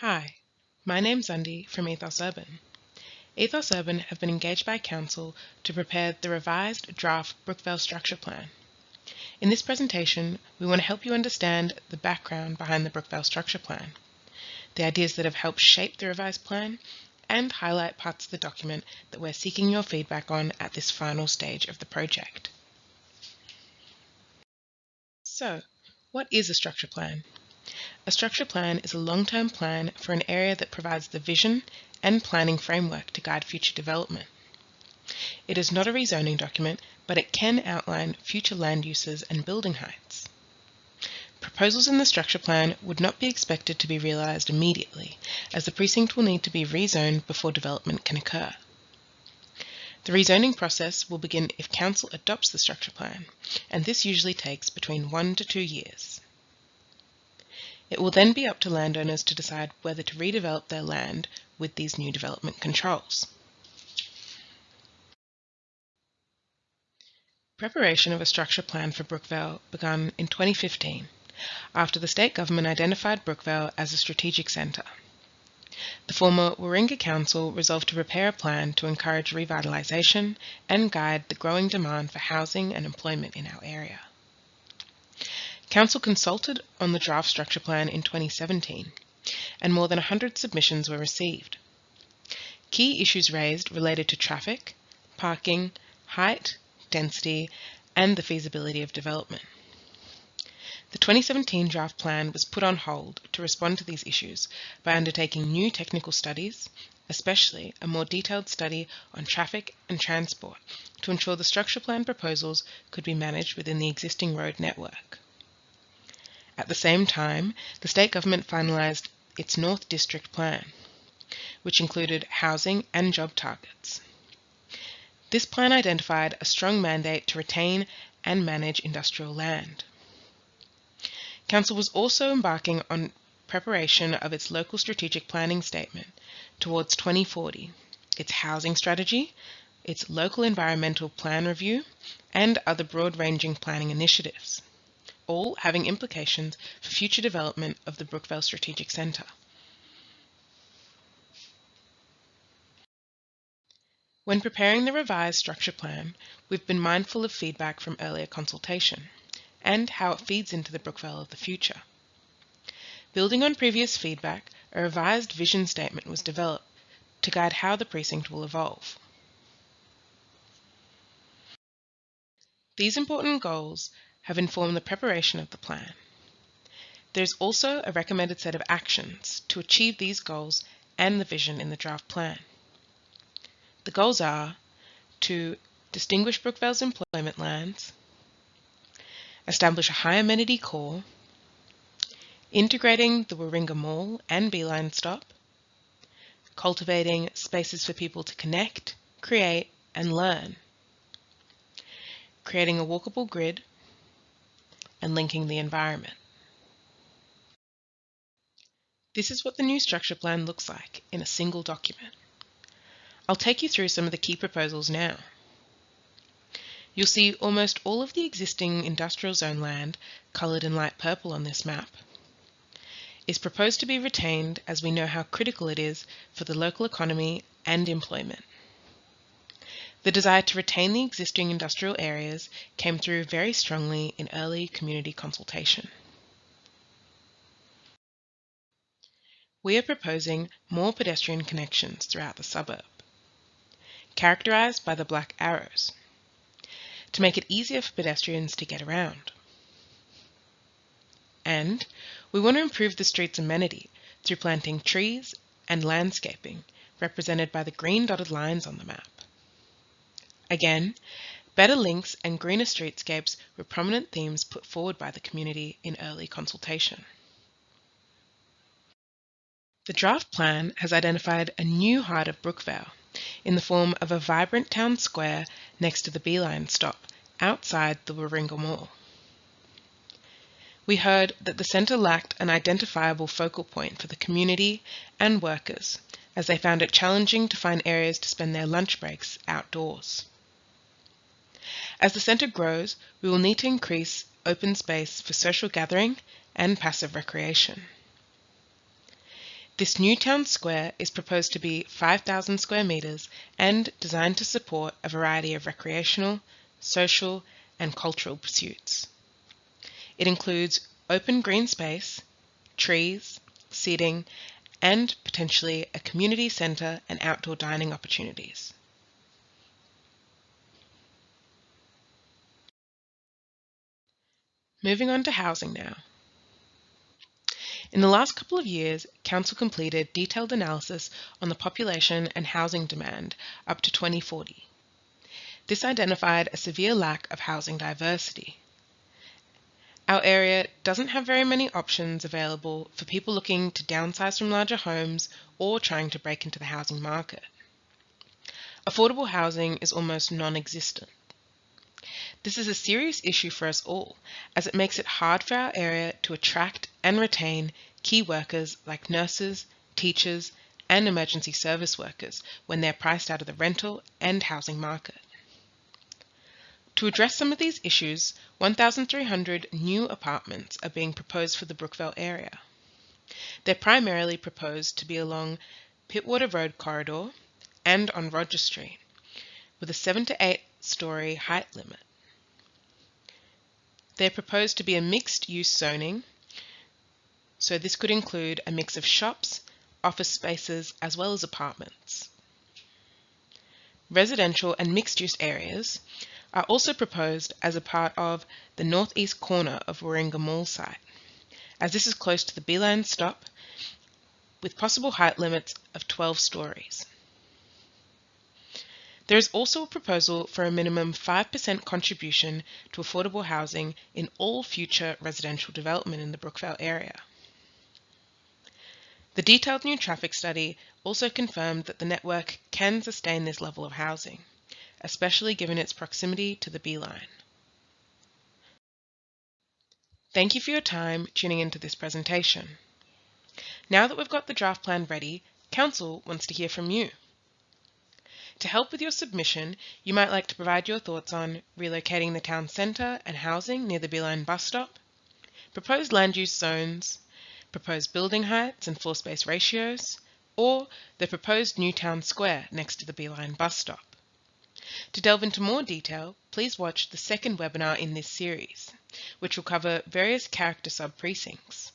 Hi, my name's Andy from Ethos Urban. Ethos Urban have been engaged by Council to prepare the revised draft Brookvale Structure Plan. In this presentation, we want to help you understand the background behind the Brookvale Structure Plan, the ideas that have helped shape the revised plan, and highlight parts of the document that we're seeking your feedback on at this final stage of the project. So, what is a structure plan? A structure plan is a long-term plan for an area that provides the vision and planning framework to guide future development. It is not a rezoning document, but it can outline future land uses and building heights. Proposals in the structure plan would not be expected to be realised immediately, as the precinct will need to be rezoned before development can occur. The rezoning process will begin if Council adopts the structure plan, and this usually takes between 1 to 2 years. It will then be up to landowners to decide whether to redevelop their land with these new development controls. Preparation of a structure plan for Brookvale began in 2015, after the state government identified Brookvale as a strategic centre. The former Warringah Council resolved to prepare a plan to encourage revitalisation and guide the growing demand for housing and employment in our area. Council consulted on the draft structure plan in 2017, and more than 100 submissions were received. Key issues raised related to traffic, parking, height, density, and the feasibility of development. The 2017 draft plan was put on hold to respond to these issues by undertaking new technical studies, especially a more detailed study on traffic and transport, to ensure the structure plan proposals could be managed within the existing road network. At the same time, the state government finalised its North District Plan, which included housing and job targets. This plan identified a strong mandate to retain and manage industrial land. Council was also embarking on preparation of its local strategic planning statement towards 2040, its housing strategy, its local environmental plan review, and other broad-ranging planning initiatives, all having implications for future development of the Brookvale Strategic Centre. When preparing the revised structure plan, we've been mindful of feedback from earlier consultation and how it feeds into the Brookvale of the future. Building on previous feedback, a revised vision statement was developed to guide how the precinct will evolve. These important goals have informed the preparation of the plan. There is also a recommended set of actions to achieve these goals and the vision in the draft plan. The goals are to distinguish Brookvale's employment lands, establish a high amenity core, integrating the Warringah Mall and Beeline stop, cultivating spaces for people to connect, create and learn, creating a walkable grid, and linking the environment. This is what the new structure plan looks like in a single document. I'll take you through some of the key proposals now. You'll see almost all of the existing industrial zone land, coloured in light purple on this map, is proposed to be retained as we know how critical it is for the local economy and employment. The desire to retain the existing industrial areas came through very strongly in early community consultation. We are proposing more pedestrian connections throughout the suburb, characterised by the black arrows, to make it easier for pedestrians to get around. And we want to improve the street's amenity through planting trees and landscaping, represented by the green dotted lines on the map. Again, better links and greener streetscapes were prominent themes put forward by the community in early consultation. The draft plan has identified a new heart of Brookvale in the form of a vibrant town square next to the Beeline stop outside the Warringah Mall. We heard that the centre lacked an identifiable focal point for the community and workers, as they found it challenging to find areas to spend their lunch breaks outdoors. As the centre grows, we will need to increase open space for social gathering and passive recreation. This new town square is proposed to be 5,000 square metres and designed to support a variety of recreational, social and cultural pursuits. It includes open green space, trees, seating and potentially a community centre and outdoor dining opportunities. Moving on to housing now. In the last couple of years, Council completed detailed analysis on the population and housing demand up to 2040. This identified a severe lack of housing diversity. Our area doesn't have very many options available for people looking to downsize from larger homes or trying to break into the housing market. Affordable housing is almost non-existent. This is a serious issue for us all, as it makes it hard for our area to attract and retain key workers like nurses, teachers, and emergency service workers when they're priced out of the rental and housing market. To address some of these issues, 1,300 new apartments are being proposed for the Brookvale area. They're primarily proposed to be along Pittwater Road corridor and on Roger Street, with a 7 to 8 story height limit. They're proposed to be a mixed-use zoning, so this could include a mix of shops, office spaces, as well as apartments. Residential and mixed-use areas are also proposed as a part of the northeast corner of Warringah Mall site, as this is close to the B-Line stop with possible height limits of 12 stories. There is also a proposal for a minimum 5% contribution to affordable housing in all future residential development in the Brookvale area. The detailed new traffic study also confirmed that the network can sustain this level of housing, especially given its proximity to the B-Line. Thank you for your time tuning into this presentation. Now that we've got the draft plan ready, Council wants to hear from you. To help with your submission, you might like to provide your thoughts on relocating the town centre and housing near the B-Line bus stop, proposed land use zones, proposed building heights and floor space ratios, or the proposed new town square next to the B-Line bus stop. To delve into more detail, please watch the second webinar in this series, which will cover various character sub-precincts.